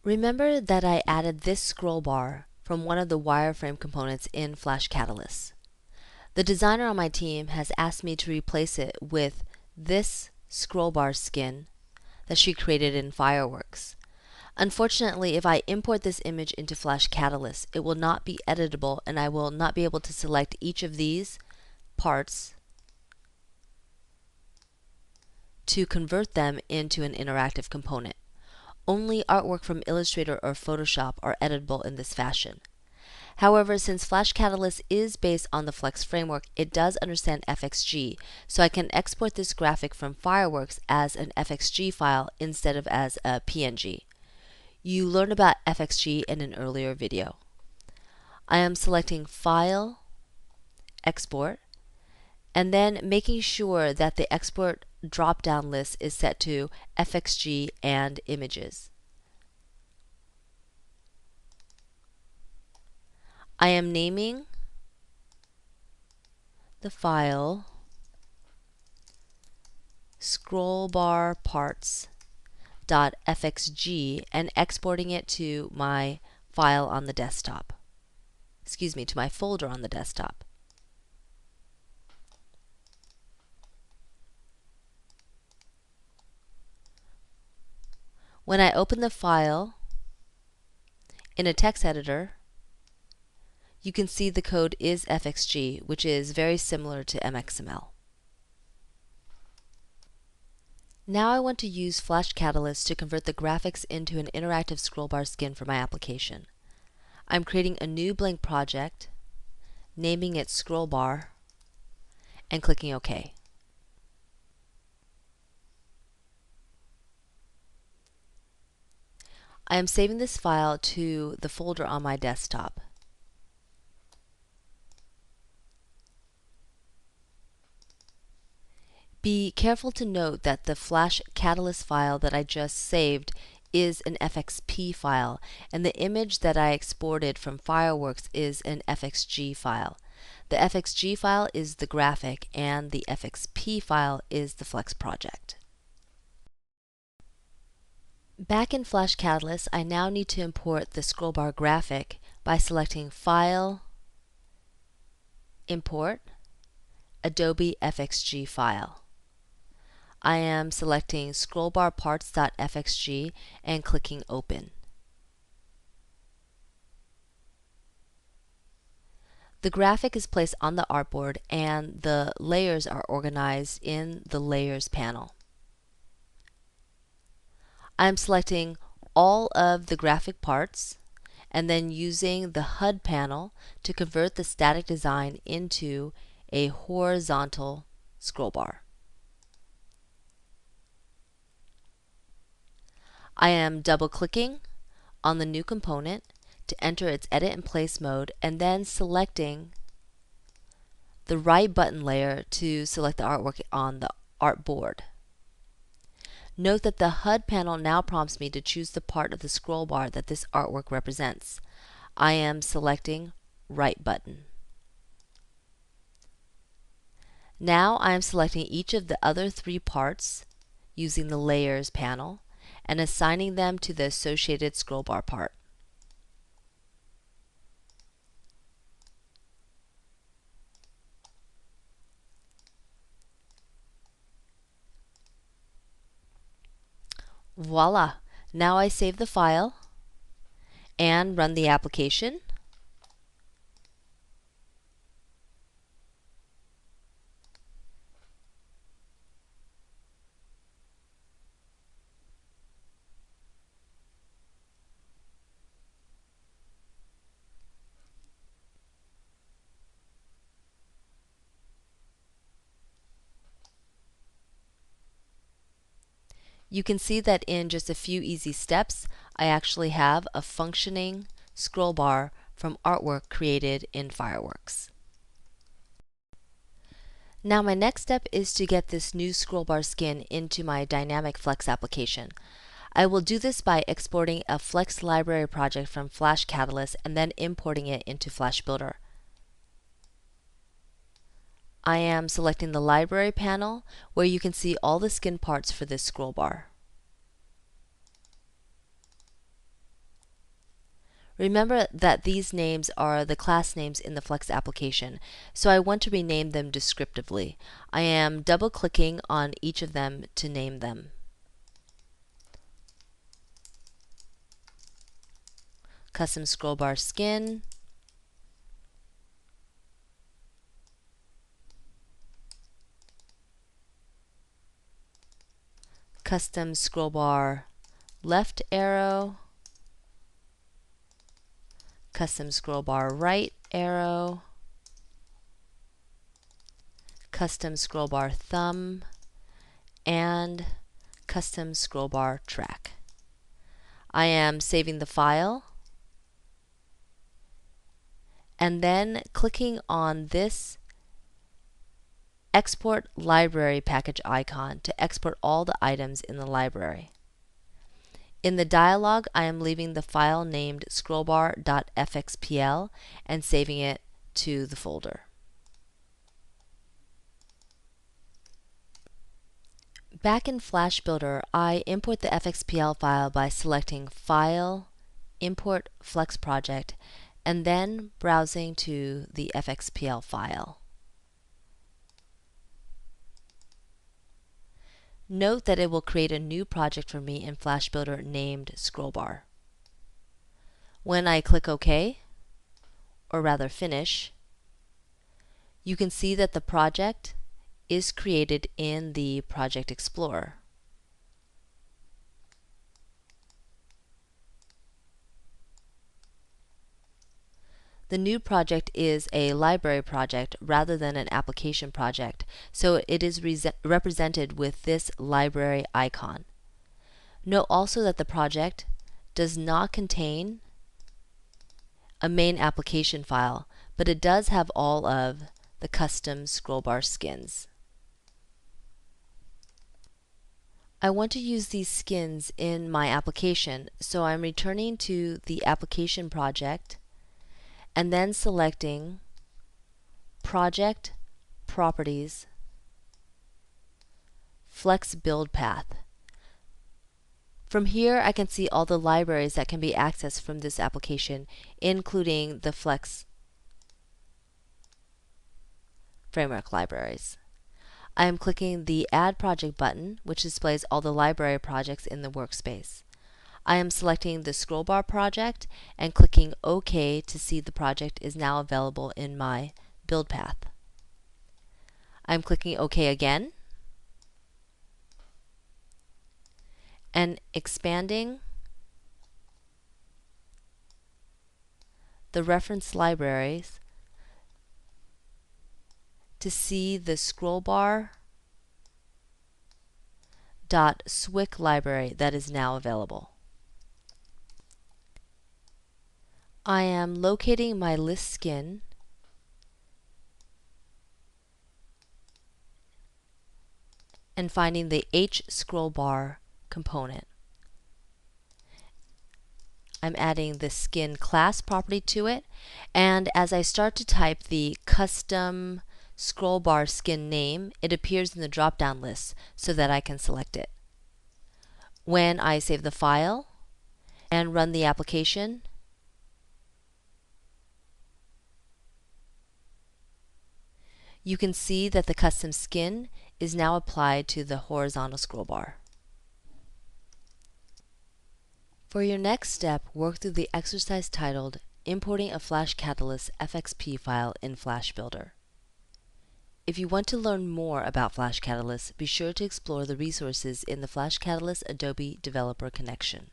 Remember that I added this scroll bar from one of the wireframe components in Flash Catalyst. The designer on my team has asked me to replace it with this scroll bar skin that she created in Fireworks. Unfortunately, if I import this image into Flash Catalyst, it will not be editable and I will not be able to select each of these parts to convert them into an interactive component. Only artwork from Illustrator or Photoshop are editable in this fashion. However, since Flash Catalyst is based on the Flex framework, it does understand FXG, so I can export this graphic from Fireworks as an FXG file instead of as a PNG. You learned about FXG in an earlier video. I am selecting File, Export, and then making sure that the export drop-down list is set to FXG and Images. I am naming the file scrollbar parts.fxg and exporting it to my file on the desktop. To my folder on the desktop. When I open the file in a text editor, you can see the code is FXG, which is very similar to MXML. Now I want to use Flash Catalyst to convert the graphics into an interactive scrollbar skin for my application. I'm creating a new blank project, naming it Scrollbar, and clicking OK. I am saving this file to the folder on my desktop. Be careful to note that the Flash Catalyst file that I just saved is an FXP file, and the image that I exported from Fireworks is an FXG file. The FXG file is the graphic, and the FXP file is the Flex project. Back in Flash Catalyst, I now need to import the scrollbar graphic by selecting File, Import, Adobe FXG file. I am selecting scrollbar parts.fxg and clicking Open. The graphic is placed on the artboard and the layers are organized in the Layers panel. I am selecting all of the graphic parts and then using the HUD panel to convert the static design into a horizontal scrollbar. I am double-clicking on the new component to enter its edit and place mode and then selecting the right button layer to select the artwork on the artboard. Note that the HUD panel now prompts me to choose the part of the scroll bar that this artwork represents. I am selecting right button. Now I am selecting each of the other three parts using the Layers panel and assigning them to the associated scroll bar part. Voila! Now I save the file and run the application. You can see that in just a few easy steps, I actually have a functioning scroll bar from artwork created in Fireworks. Now my next step is to get this new scroll bar skin into my dynamic Flex application. I will do this by exporting a Flex library project from Flash Catalyst and then importing it into Flash Builder. I am selecting the library panel where you can see all the skin parts for this scroll bar. Remember that these names are the class names in the Flex application, so I want to rename them descriptively. I am double-clicking on each of them to name them. Custom scroll bar skin, custom scroll bar left arrow, custom scroll bar right arrow, custom scroll bar thumb, and custom scroll bar track. I am saving the file and then clicking on this Export Library Package icon to export all the items in the library. In the dialog, I am leaving the file named scrollbar.fxpl and saving it to the folder. Back in Flash Builder, I import the FXPL file by selecting File, Import Flex Project, and then browsing to the FXPL file. Note that it will create a new project for me in Flash Builder named Scrollbar. When I click OK, or rather Finish, you can see that the project is created in the Project Explorer. The new project is a library project rather than an application project, so it is represented with this library icon. Note also that the project does not contain a main application file, but it does have all of the custom scroll bar skins. I want to use these skins in my application, so I'm returning to the application project and then selecting Project, Properties, Flex Build Path. From here I can see all the libraries that can be accessed from this application, including the Flex framework libraries. I am clicking the Add Project button, which displays all the library projects in the workspace. I am selecting the Scrollbar project and clicking OK to see the project is now available in my build path. I'm clicking OK again and expanding the reference libraries to see the scrollbar.swic library that is now available. I am locating my list skin and finding the H scrollbar component. I'm adding the skin class property to it, and as I start to type the custom scrollbar skin name, it appears in the drop-down list so that I can select it. When I save the file and run the application, you can see that the custom skin is now applied to the horizontal scrollbar. For your next step, work through the exercise titled Importing a Flash Catalyst FXP file in Flash Builder. If you want to learn more about Flash Catalyst, be sure to explore the resources in the Flash Catalyst Adobe Developer Connection.